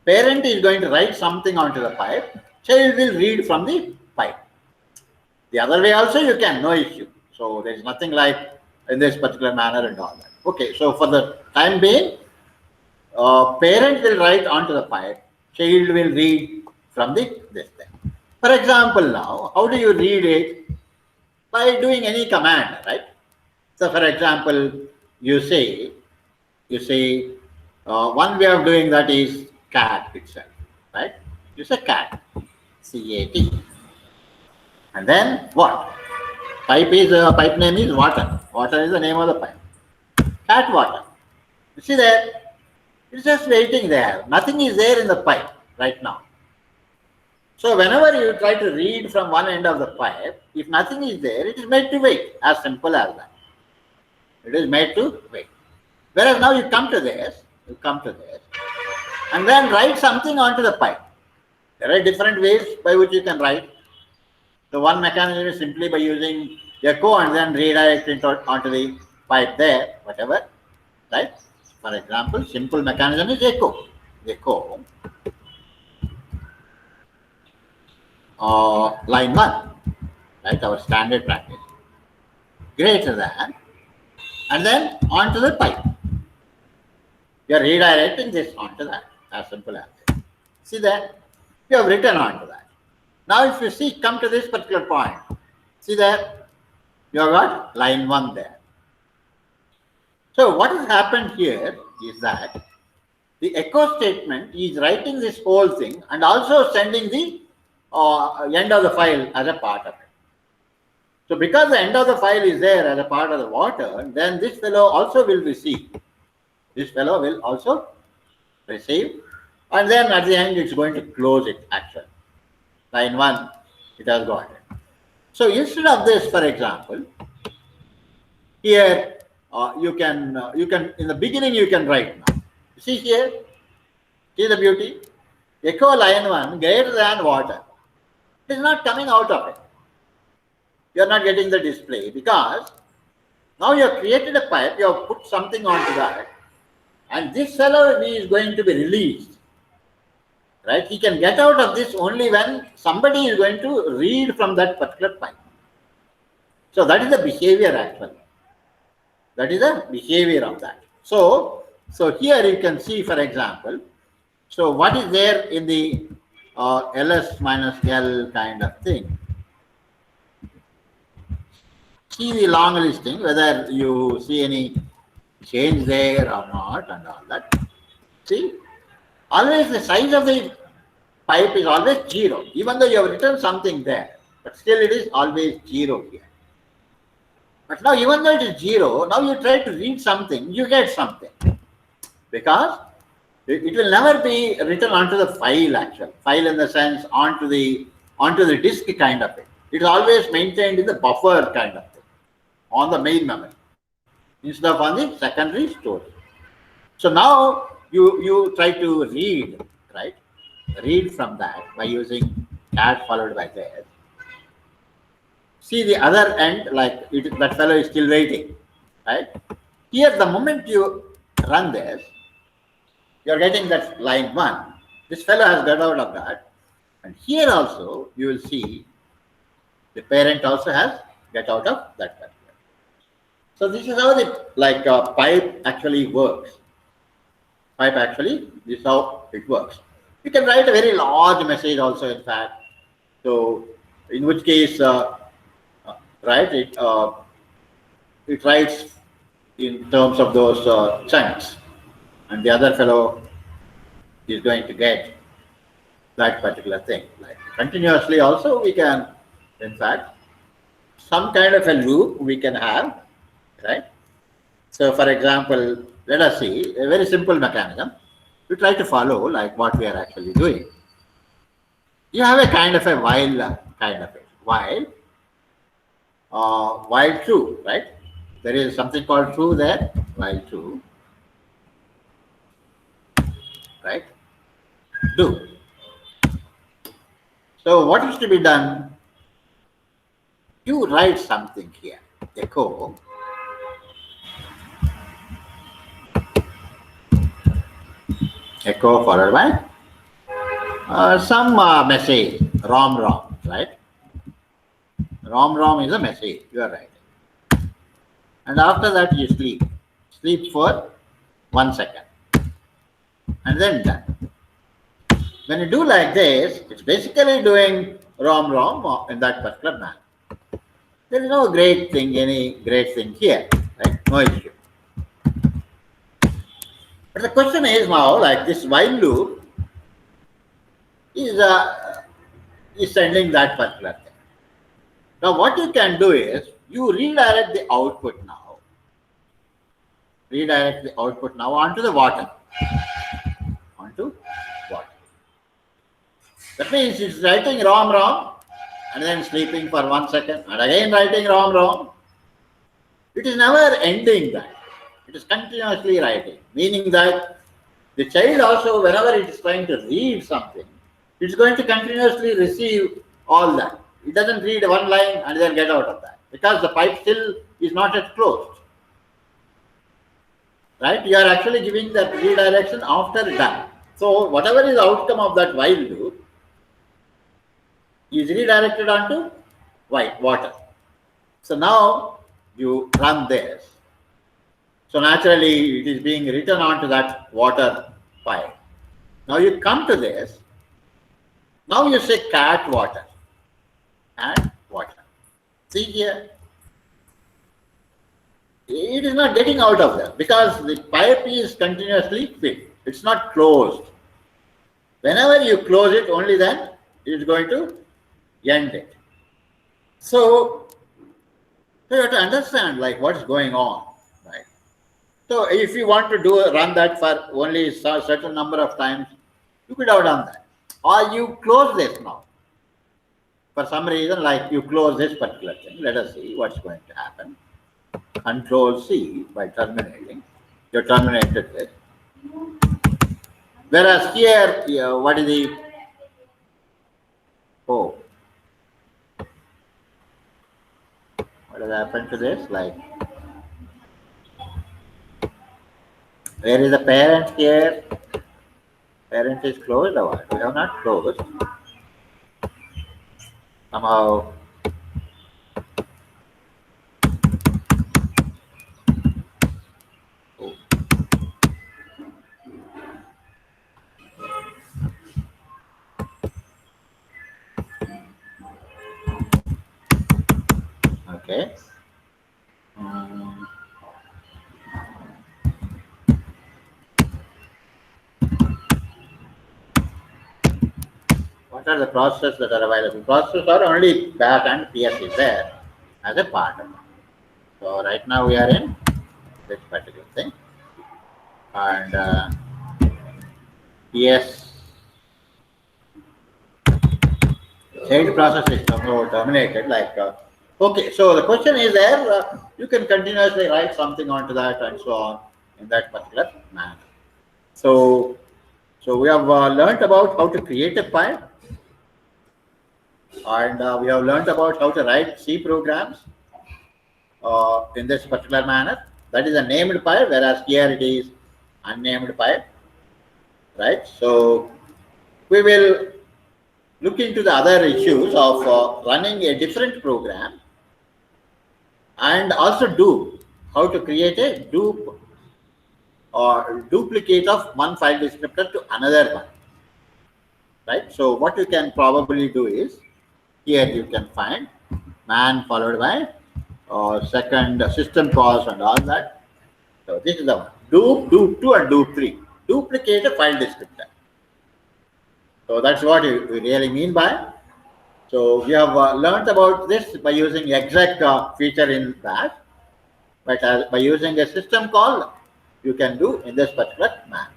parent is going to write something onto the pipe, child will read from the pipe. The other way also you can, no issue. So there is nothing like in this particular manner and all that. Okay, so for the time being, parent will write onto the pipe, child will read from this thing. For example now, how do you read it? By doing any command, right? So for example, you say, one way of doing that is cat itself, right? You say cat, C-A-T. And then what? Pipe name is water. Water is the name of the pipe. Cat water. You see there? It's just waiting there. Nothing is there in the pipe right now. So whenever you try to read from one end of the pipe, if nothing is there, it is made to wait. As simple as that. It is made to wait. Whereas now you come to this, and then write something onto the pipe. There are different ways by which you can write. The one mechanism is simply by using echo and then redirect it onto the pipe there, whatever, right? For example, simple mechanism is echo. Echo. Line 1, right? Our standard practice. Greater than, and then onto the pipe. You are redirecting this onto that, as simple as this. See that? You have written onto that. Now if you see, come to this particular point, see that? You have got line 1 there. So what has happened here is that the echo statement is writing this whole thing and also sending the end of the file as a part of it. So because the end of the file is there as a part of the water, then this fellow also will receive. This fellow will also receive, and then at the end it's going to close it actually. Line 1, it has got it. So instead of this, for example, here you can in the beginning you can write now. You see here, see the beauty? Echo line 1 greater than water. It is not coming out of it. You are not getting the display because now you have created a pipe, you have put something onto that, and this fellow is going to be released. Right? He can get out of this only when somebody is going to read from that particular pipe. So that is the behavior actually. That is the behavior of that. So here you can see, for example, so what is there in the ls minus l kind of thing? See the long listing, whether you see any change there or not and all that. See, always the size of the pipe is always 0, even though you have written something there, but still it is always 0 here. But now, even though it is 0, now you try to read something, you get something. Because it will never be written onto the file actually. File in the sense onto the disk kind of thing. It is always maintained in the buffer kind of thing, on the main memory, instead of on the secondary storage. So now you try to read, right? Read from that by using cat followed by this. See the other end, like that fellow is still waiting, right? Here, the moment you run this, you are getting that line 1. This fellow has got out of that. And here also, you will see the parent also has get out of that particular. So this is how the pipe actually works. Pipe actually, this is how it works. You can write a very large message also, in fact. So in which case, right, it writes in terms of those chunks, and the other fellow is going to get that particular thing. Like continuously also we can, in fact, some kind of a loop we can have, right? So for example, let us see a very simple mechanism. We try to follow like what we are actually doing. You have a kind of a while kind of it. While true, right? There is something called true there, while true, right? Do. So what is to be done? You write something here, echo, followed by some message, rom, right? Rom is a message, you are writing. And after that you sleep. Sleep for 1 second. And then done. When you do like this, it's basically doing rom in that particular manner. There is no any great thing here, right? No issue. But the question is now, like this while loop is sending that particular thing. Now what you can do is, you redirect the output now. Redirect the output now onto the water. Onto water. That means it's writing rom and then sleeping for 1 second and again writing rom. It is never ending that. It is continuously writing, meaning that the child also, whenever it is trying to read something, it's going to continuously receive all that. It doesn't read one line and then get out of that, because the pipe still is not yet closed. Right? You are actually giving that redirection after done. So whatever is the outcome of that while loop is redirected onto water. So now you run this. So naturally it is being written onto that water pipe. Now you come to this. Now you say cat water and water. See here, it is not getting out of there because the pipe is continuously filled. It's not closed. Whenever you close it, only then it is going to end it. So you have to understand like what's going on, right? So if you want to run that for only a certain number of times, you could have done that. Or you close this now. For some reason, like you close this particular thing. Let us see what's going to happen. Control C by terminating. You terminated this. Whereas here, what is the what has happened to this? Like, where is the parent here? Parent is closed or what? We have not closed. Somehow Okay. Um, what are the processes that are available? Processes are only BAT and PS is there as a part of it. So right now we are in this particular thing, and PS child process is somehow terminated. Okay, so the question is there. You can continuously write something onto that and so on in that particular manner. So, so we have learnt about how to create a file, and we have learnt about how to write C programs in this particular manner. That is a named file, whereas here it is unnamed file, right? So we will look into the other issues of running a different program, and also do how to create a dupe or duplicate of one file descriptor to another one, right? So what you can probably do is, here you can find man followed by second system calls and all that. So this is the one. Dupe 2 and dupe 3. Duplicate a file descriptor. So that's what we really mean by. So we have learned about this by using exec feature in Bash, but by using a system call, you can do in this particular manner.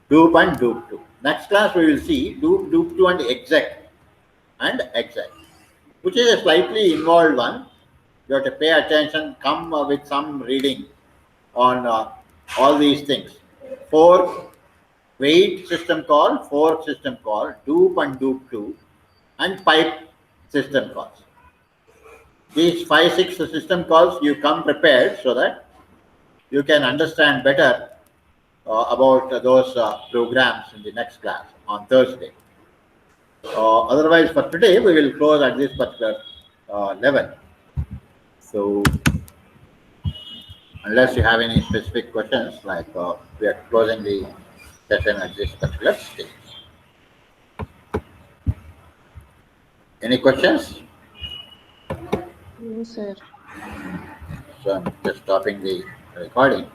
Dupe and dupe 2. Next class we will see dupe 2 and exec, which is a slightly involved one. You have to pay attention, come with some reading on all these things. Fork, wait system call, fork system call, dupe and dupe 2, and pipe system calls. These 5, 6 system calls you come prepared so that you can understand better about those programs in the next class on Thursday. Otherwise, for today, we will close at this particular level. So, unless you have any specific questions, we are closing the session at this particular stage. Any questions? No, sir. So, I'm just stopping the recording.